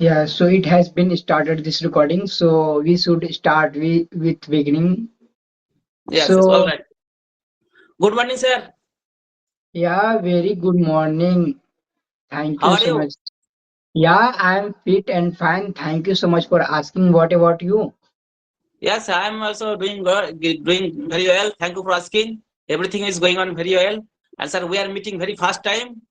Yeah, so it has been started this recording, so we should start with beginning. Yes, yes, all So right. Good morning, sir. yeah, very good morning. Thank How you are so much. you? Yeah, I'm fit and fine. Thank you so much for asking. What about you? Yes, I am also doing good, doing very well. Thank you for asking. Everything is going on very well. And sir, we are meeting very fast time.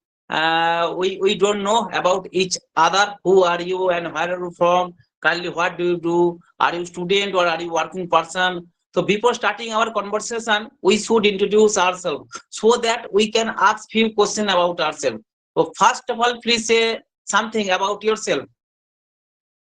We don't know about each other. Who are you and where are you from? Currently, what do you do? Are you student or are you working person? So before starting our conversation, we should introduce ourselves so that we can ask few questions about ourselves. So first of all, please say something about yourself.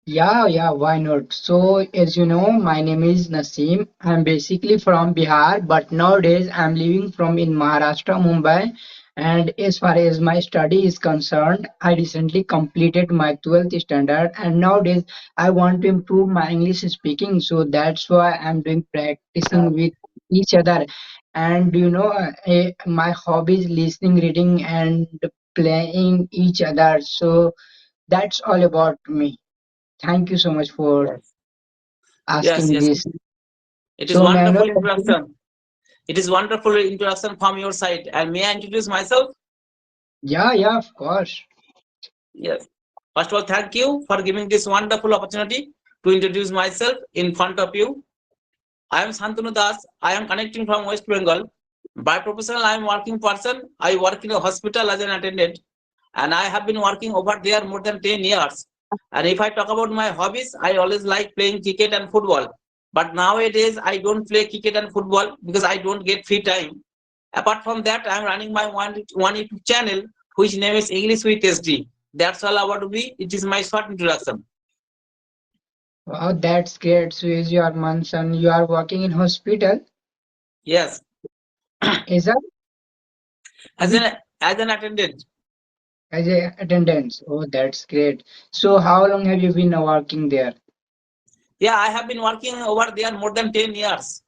Yeah, why not? So, as you know, my name is Naseem. I'm basically from Bihar, but nowadays I'm living from in Maharashtra, Mumbai. And as far as my study is concerned, I recently completed my 12th standard, and nowadays I want to improve my English speaking. So that's why I'm doing practicing with each other. And my hobby is listening, reading, and playing each other. So that's all about me. Thank you so much for Yes. Yes, asking yes. this. It is So, may I know wonderful something? introduction. It is wonderful introduction from your side. And may I introduce myself? Yeah, of course. Yes. First of all, thank you for giving this wonderful opportunity to introduce myself in front of you. I am Santanu Das. I am connecting from West Bengal. By professional, I am working person. I work in a hospital as an attendant, and I have been working over there more than 10 years. And if I talk about my hobbies, I always like playing cricket and football. But nowadays, I don't play cricket and football because I don't get free time. Apart from that, I'm running my one YouTube channel, which name is English with SD. That's all about me. It is my short introduction. Wow, that's great. So, is your son, you are working in hospital? Yes, Is that as Abhi? an attendant. As a attendance? Oh, that's great. So, how long have you been working there? Yeah, I have been working over there more than 10 years.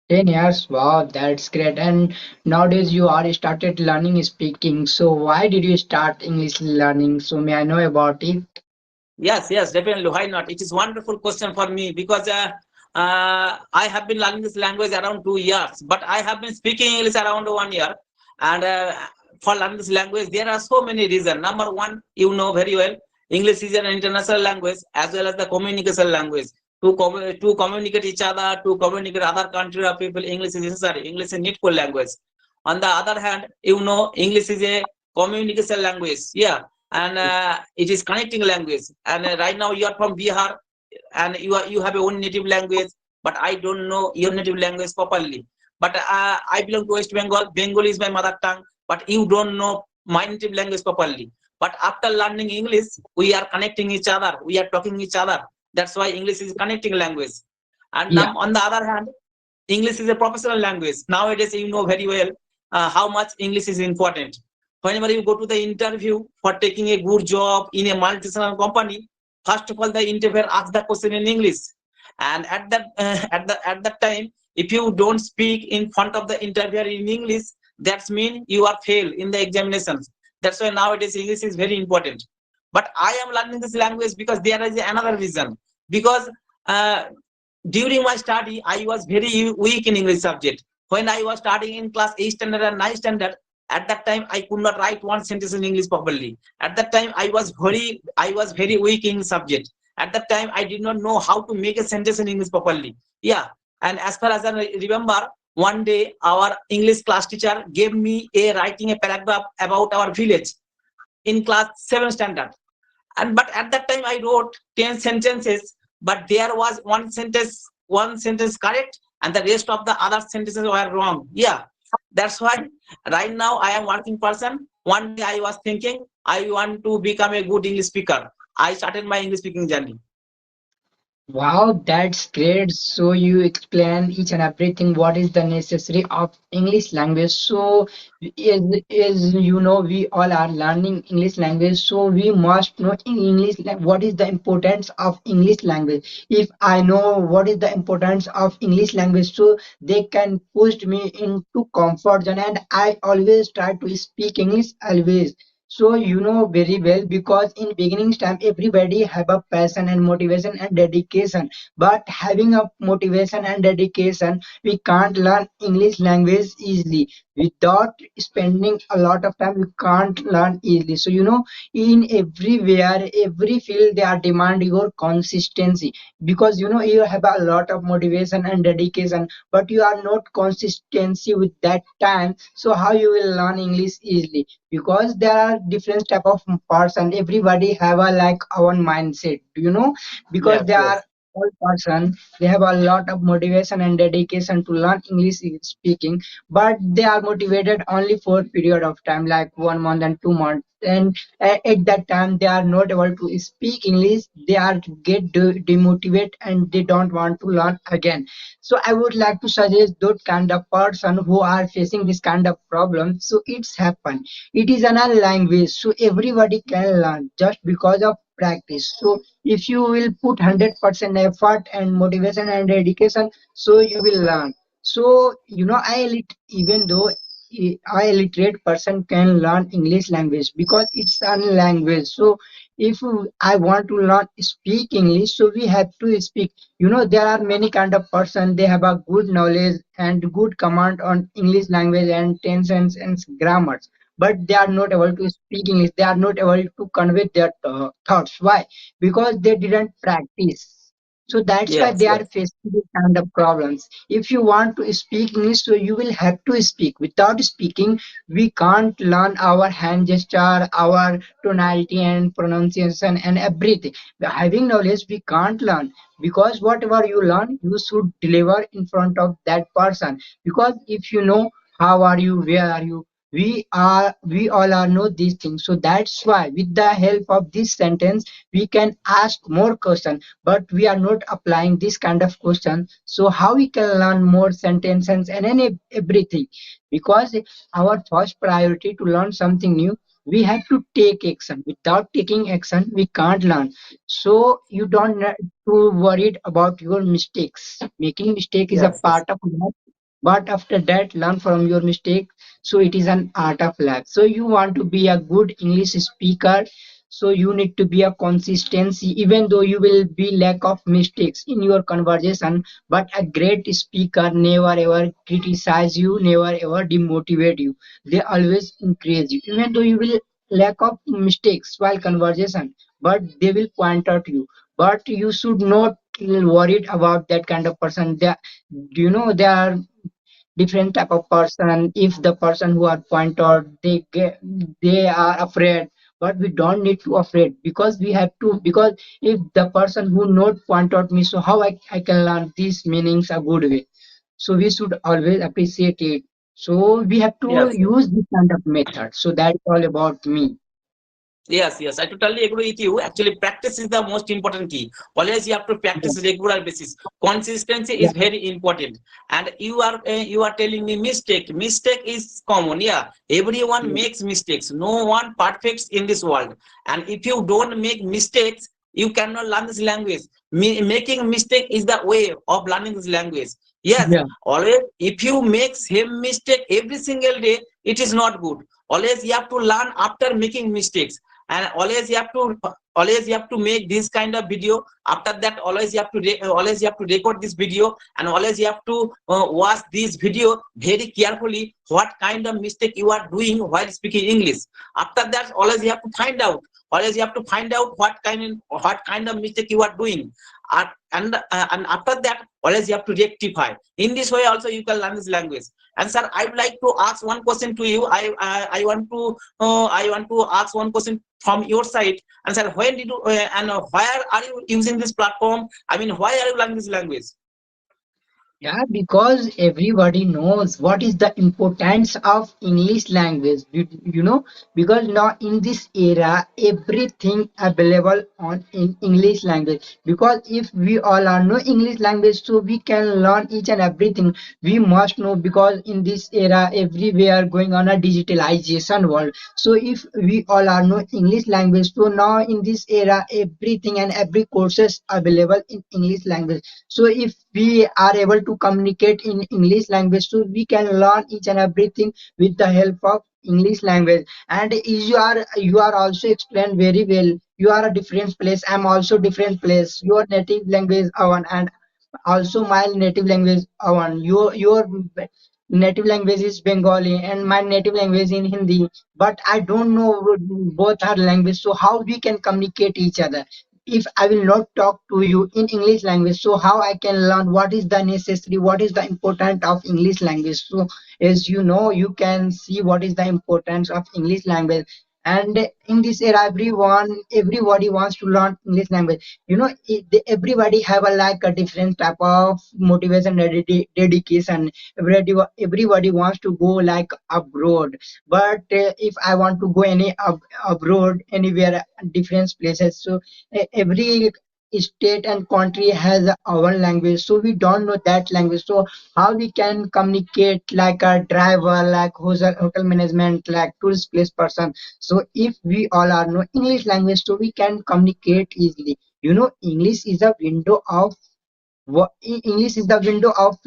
10 years. Wow, that's great. And nowadays you are started learning speaking. So, why did you start English learning? So, may I know about it? Yes, yes, definitely. Why not? It is wonderful question for me because I have been learning this language around 2 years, but I have been speaking English around 1 year. And for learning this language, there are so many reasons. Number one, you know very well, English is an international language as well as the communication language. To communicate each other, to communicate other country of people, English is necessary. English is a needful language. On the other hand, you know, English is a communication language. Yeah, and it is connecting language. And right now you are from Bihar, and you have your own native language, but I don't know your native language properly. But I belong to West Bengal. Bengali is my mother tongue, but you don't know my native language properly. But after learning English, we are connecting each other. We are talking each other. That's why English is connecting language. And Yeah, on the other hand, English is a professional language. Nowadays, you know very well how much English is important. Whenever you go to the interview for taking a good job in a multinational company, first of all, the interviewer asks the question in English, and at that at that time, if you don't speak in front of the interviewer in English, that's mean you are fail in the examinations. That's why nowadays English is very important. But I am learning this language because there is another reason. Because uh, during my study, I was very weak in English subject. When I was studying in class 8 standard and 9 standard, at that time I could not write one sentence in English properly. At that time I was very weak in subject. At that time I did not know how to make a sentence in English properly. Yeah, and as far as I remember, one day our English class teacher gave me a writing a paragraph about our village in class 7 standard. And but at that time I wrote 10 sentences, but there was one sentence correct, and the rest of the other sentences were wrong. Yeah, that's why right now I am working person. One day I was thinking I want to become a good English speaker. I started my English speaking journey. wow, that's great. So you explain each and everything. What is the necessary of English language? So is you know we all are learning English language. So we must know in English what is the importance of English language. If I know what is the importance of English language, so they can push me into comfort zone, and I always try to speak English always. So you know very well, because in beginning time everybody have a passion and motivation and dedication. But having a motivation and dedication, we can't learn English language easily. Without spending a lot of time, we can't learn easily. So you know, in everywhere, every field, they are demanding your consistency, because you know you have a lot of motivation and dedication, but you are not consistency with that time. So how you will learn English easily? Because there are different type of person, everybody have a like own mindset, you know, because Yes, they are yes, all person, they have a lot of motivation and dedication to learn English speaking, but they are motivated only for a period of time like 1 month and 2 months, and at that time they are not able to speak English, they are get demotivated and they don't want to learn again. So I would like to suggest those kind of person who are facing this kind of problem. So it's happen, it is an language, so everybody can learn just because of practice. So if you will put 100% effort and motivation and dedication, so you will learn. So you know, even though I illiterate person can learn English language because it's a language. So if I want to learn speak English, so we have to speak. You know, there are many kind of person, they have a good knowledge and good command on English language and tenses and grammars, but they are not able to speak English. They are not able to convey their thoughts. Why? Because they didn't practice. So that's why yes, they are yes, facing this kind of problems. If you want to speak English, so you will have to speak. Without speaking, we can't learn our hand gesture, our tonality and pronunciation and everything. By having knowledge, we can't learn, because whatever you learn, you should deliver in front of that person. Because if you know how are you, where are you, we all are know these things. So that's why with the help of this sentence we can ask more question, but we are not applying this kind of question. So how we can learn more sentences and any everything? Because our first priority to learn something new, we have to take action. Without taking action, we can't learn. So you don't need to worried about your mistakes. Making mistake is a yes, yes, part of life, but after that learn from your mistake. So it is an art of life. So you want to be a good English speaker, so you need to be a consistency, even though you will be lack of mistakes in your conversation. But a great speaker never ever criticize you, never ever demotivate you, they always encourage you, even though you will lack of mistakes while conversation, but they will point out you. But you should not worried about that kind of person. They, you know, there are different type of person. If the person who are point out, they are afraid, but we don't need to afraid, because we have to. Because if the person who not point out me, so how I can learn these meanings a good way? So we should always appreciate it. So we have to yes, use this kind of method. So that's all about me. yes, yes, I totally agree with you. Actually, practice is the most important key. Always you have to Yeah, practice regular basis. Consistency yeah, is very important. And you are telling me mistake. Mistake is common. Yeah, everyone yeah, makes mistakes. No one perfects in this world. And if you don't make mistakes, you cannot learn this language. Making mistake is the way of learning this language. Yes, yeah, always if you make same mistake every single day, it is not good. Always you have to learn after making mistakes, and always you have to make this kind of video. After that, always you have to record this video, and always you have to watch this video very carefully what kind of mistake you are doing while speaking English. After that, always you have to find out, what kind of mistake you are doing. And after that, always you have to rectify. In this way also you can learn this language. And sir, I would like to ask one question to you. I want to ask one question from your side. And sir, when did you and where are you using this platform? I mean, why are you learning this language? yeah, because everybody knows what is the importance of English language. You know, because now in this era, everything available on in English language. Because if we all are know English language, so we can learn each and everything. We must know, because in this era, everywhere going on a digitalization world. So if we all are know English language, so now in this era, everything and every courses available in English language. So if we are able to communicate in English language, so we can learn each and everything with the help of English language. And is you are also explained very well. You are a different place. I'm also different place. Your native language one, and also my native language one. Your native language is Bengali and my native language in Hindi. But I don't know both our language. So how we can communicate each other? If I will not talk to you in English language, so how I can learn what is the necessary, what is the important of English language? So as you know, you can see what is the importance of English language. And in this era, everybody wants to learn English language. Everybody have a like a different type of motivation and dedication. Everybody wants to go like abroad, but if I want to go abroad anywhere, different places, so every state and country has our language, so we don't know that language. So how we can communicate like a driver, like hotel management, like tourist place person? So if we all are know English language, so we can communicate easily. English is a window of English is the window of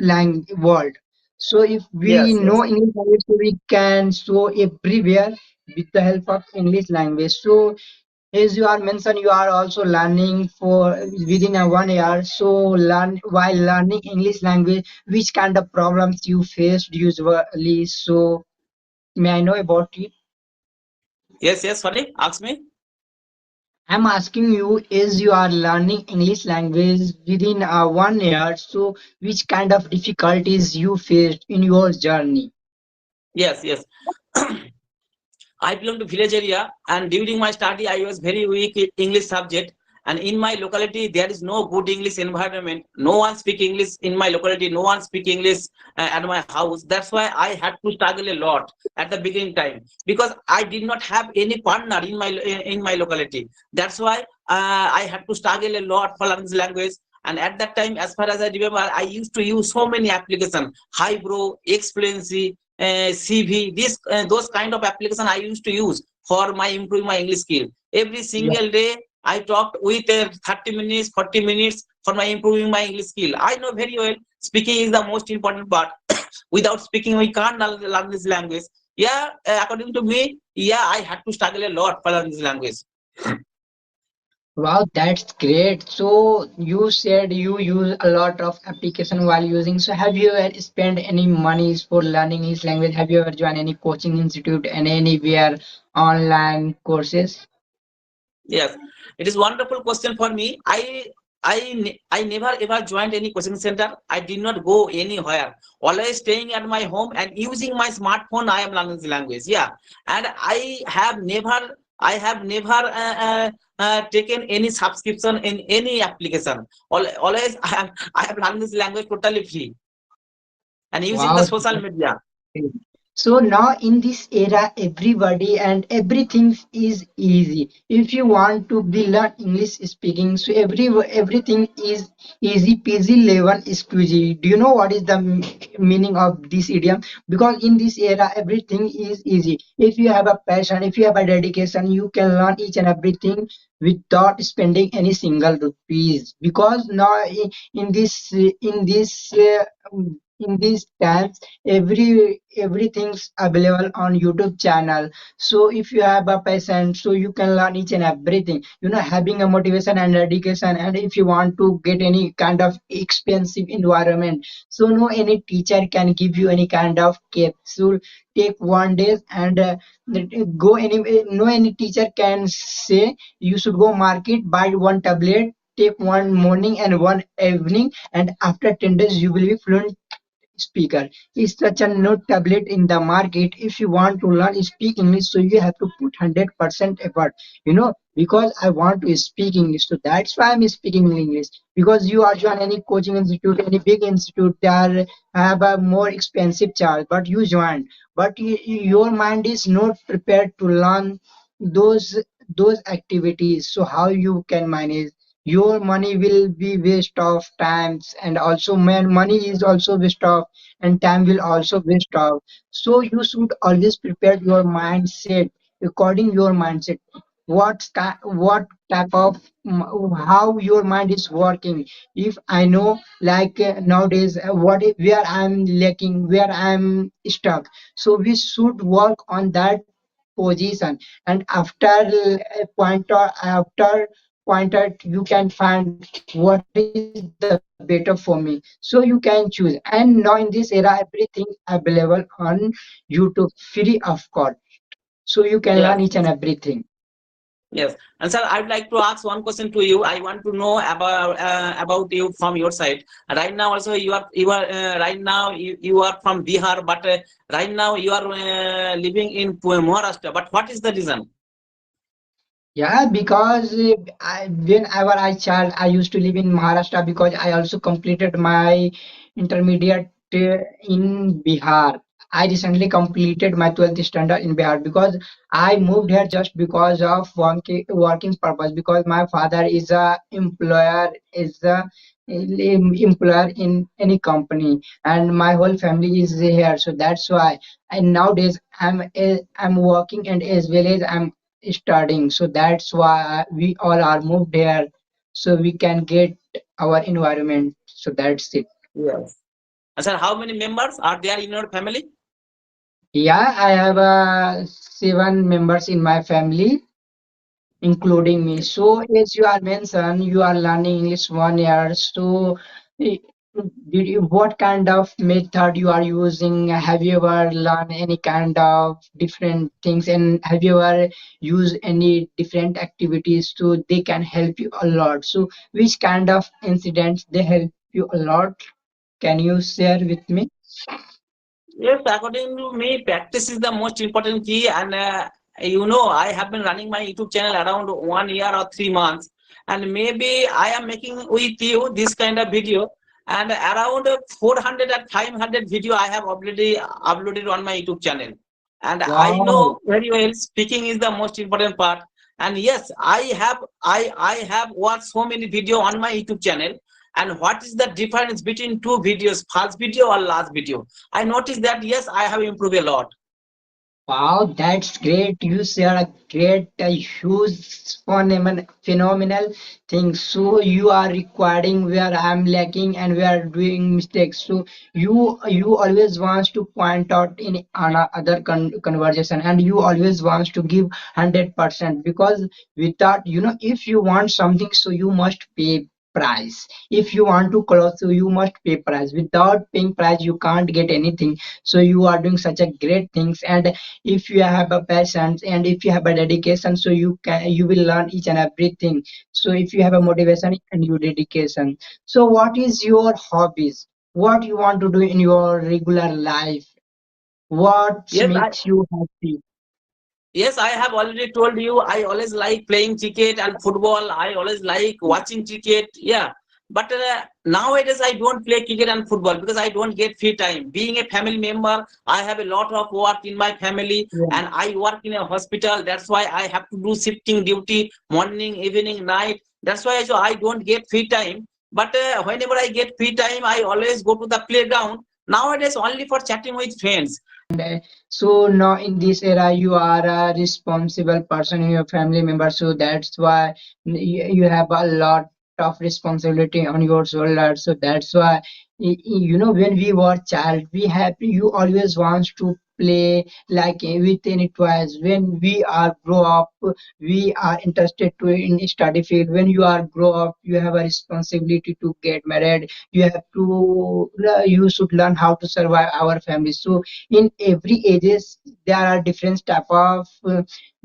world. So if we Yes, know yes. English language, so we can show everywhere with the help of English language. So as you are mentioned, you are also learning for within a 1 year. So learn while learning English language, which kind of problems you faced usually? So may I know about it? Yes, yes, sorry, ask me. I'm asking you, as you are learning English language within a 1 year, so which kind of difficulties you faced in your journey? Yes, yes. I belong to village area, and during my study, I was very weak in English subject. And in my locality, there is no good English environment. No one speak English in my locality. No one speak English at my house. That's why I had to struggle a lot at the beginning time, because I did not have any partner in my locality. That's why I had to struggle a lot for learning this language. And at that time, as far as I remember, I used to use so many applications: Highbrow, Expluency, CV, this those kind of application I used to use for my improving my English skill. Every Yeah. single day I talked with 30 minutes, 40 minutes for my improving my English skill. I know very well speaking is the most important part. Without speaking, we can't learn this language. Yeah, according to me, yeah, I had to struggle a lot for learning this language. Wow, that's great. So you said you use a lot of application while using. So have you ever spent any monies for learning English language? Have you ever joined any coaching institute and anywhere online courses? Yes, it is wonderful question for me. I never ever joined any coaching center. I did not go anywhere. Always staying at my home and using my smartphone. I am learning the language. Yeah, and I have never taken any subscription in any application. Always I have learned this language totally free and using the Wow. social media. So now in this era, everybody and everything is easy. If you want to be learn English speaking, so everything is easy peasy lemon squeezy. Do you know what is the meaning of this idiom? Because in this era, everything is easy. If you have a passion, if you have a dedication, you can learn each and everything without spending any single rupees. Because now in these times everything's available on YouTube channel. So if you have a passion, so you can learn each and everything. Having a motivation and dedication, and if you want to get any kind of expensive environment, so no any teacher can give you any kind of capsule. Take 1 day and go any no any teacher can say you should go market, buy one tablet, take one morning and one evening, and after 10 days you will be fluent speaker. Is such a no tablet in the market. If you want to learn speak English, so you have to put 100% effort. Because I want to speak English, so that's why I'm speaking English. Because you are join any coaching institute, any big institute, they are have a more expensive charge, but you join. But your mind is not prepared to learn those those activities. So how you can manage? Your money will be waste of times, and also money is also waste of, and time will also waste of. So you should always prepare your mindset according your mindset. what type of how your mind is working. If I know like nowadays where I'm lacking, where I'm stuck, so we should work on that position, and after a pointer after pointer you can find what is the better for me, so you can choose. And now in this era everything available on YouTube free of cost, so you can learn each and Yes. everything. Yes, and sir, I'd like to ask one question to you. I want to know about you from your side. Right now, also you are right now you are from Bihar, but right now you are living in Maharashtra. But what is the reason? Yeah, because whenever I child, I used to live in Maharashtra because I also completed my intermediate in Bihar. I recently completed my 12th standard in Bihar because I moved here just because of working purpose, because my father is a employer in any company, and my whole family is here, so that's why. And nowadays I'm working and as well as I'm studying, so that's why we all are moved here, so we can get our environment, so that's it. Yes. And sir, how many members are there in your family? Yeah, I have 7 members in my family including me. So as you are mentioned, you are learning English 1 year. So eh, what kind of method you are using? Have you ever learned any kind of different things, and have you ever used any different activities so they can help you a lot? So which kind of incidents they help you a lot? Can you share with me? Yes, according to me, practice is the most important key. And I have been running my YouTube channel around 1 year or 3 months, and maybe I am making with you this kind of video. And around 400 or 500 video I have already uploaded on my YouTube channel. And I Wow. know very well speaking is the most important part. And yes, I have watched so many video on my YouTube channel. And what is the difference between two videos, first video or last video? I noticed that yes, I have improved a lot. Wow, that's great. You share a great, huge, phenomenal thing. So you are recording where I'm lacking and we are doing mistakes. So you always wants to point out in other conversation, and you always wants to give 100%, because without, if you want something, so you must pay price. If you want to close, so you must pay price. Without paying price, you can't get anything. So you are doing such a great things, and if you have a passion and if you have a dedication, so you will learn each and everything. So if you have a motivation and your dedication, so what is your hobbies, what you want to do in your regular life, what Yes, I makes you happy? Yes, I have already told you. I always like playing cricket and football. I always like watching cricket. Yeah, but nowadays I don't play cricket and football because I don't get free time. Being a family member, I have a lot of work in my family, Yeah. and I work in a hospital. That's why I have to do shifting duty, morning, evening, night. That's why so I don't get free time. But whenever I get free time, I always go to the playground. Nowadays, only for chatting with friends. So now in this era you are a responsible person in your family member, so that's why you have a lot of responsibility on your shoulders. So that's why when we were child, we have you always wants to play like with any toys. When we are grow up, we are interested to in study field. When you are grow up, you have a responsibility to get married. You should learn how to survive our family. So in every ages there are different type of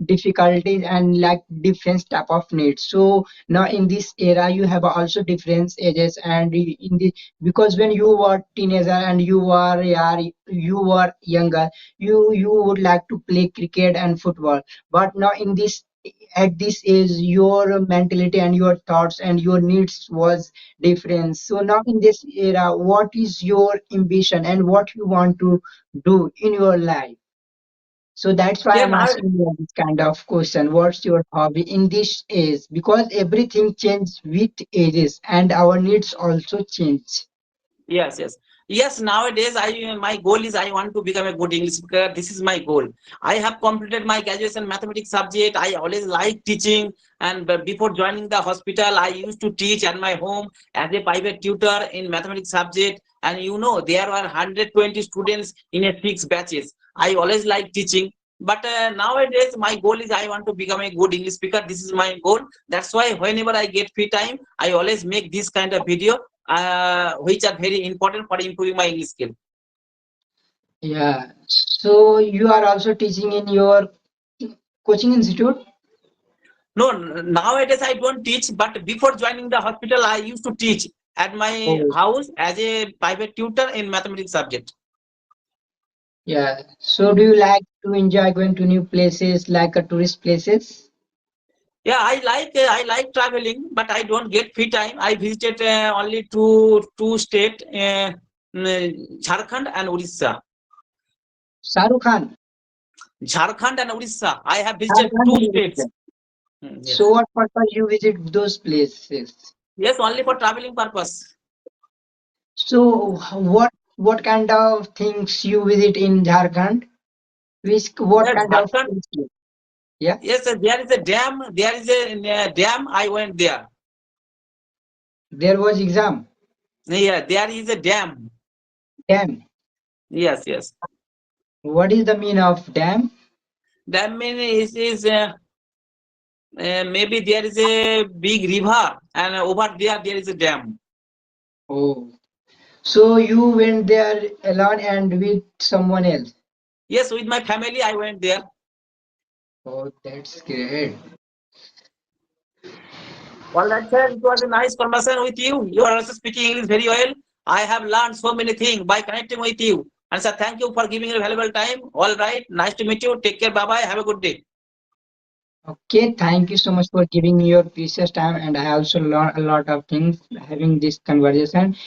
difficulties and like different type of needs. So now in this era you have also different ages, and in the because when you were teenager and you were younger, you would like to play cricket and football, but now in this at this age your mentality and your thoughts and your needs was different. So now in this era, what is your ambition and what you want to do in your life? So that's why Yeah, I'm now asking you this kind of question. What's your hobby in this age? Because everything changes with ages and our needs also change. yes, yes. Yes, nowadays I my goal is I want to become a good English speaker. This is my goal. I have completed my graduation mathematics subject. I always like teaching, and before joining the hospital, I used to teach at my home as a private tutor in mathematics subject. And you know there are 120 students in a six batches. I always like teaching. But nowadays my goal is I want to become a good English speaker. This is my goal. That's why whenever I get free time, I always make this kind of video which are very important for improving my English skill. Yeah. So you are also teaching in your coaching institute? No, nowadays I don't teach, but before joining the hospital, I used to teach at my Oh, house as a private tutor in mathematics subject. yeah. So do you like to enjoy going to new places like tourist places? Yeah, I like traveling, but I don't get free time. I visited only two state, Jharkhand and Odisha. Shahrukh Khan. Jharkhand and Odisha. I have visited Jharkhand two and states. Odisha. So Yes, what purpose you visit those places? yes, only for traveling purpose. So what kind of things you visit in Jharkhand? Which what Yes, kind of Jharkhand. things? Yeah, Yes, there is a dam. There is a dam. I went there. there was exam. Yeah, there is a dam. Dam. Yes, yes. What is the mean of dam? Dam means is maybe there is a big river, and over there is a dam. Oh, so you went there alone and with someone else. Yes, with my family I went there. Oh, that's great. All right, sir. It was a nice conversation with you. You are also speaking English very well. I have learned so many things by connecting with you. And sir, thank you for giving your valuable time. All right. Nice to meet you. Take care. Bye bye. Have a good day. Okay, thank you so much for giving me your precious time, and I also learned a lot of things having this conversation.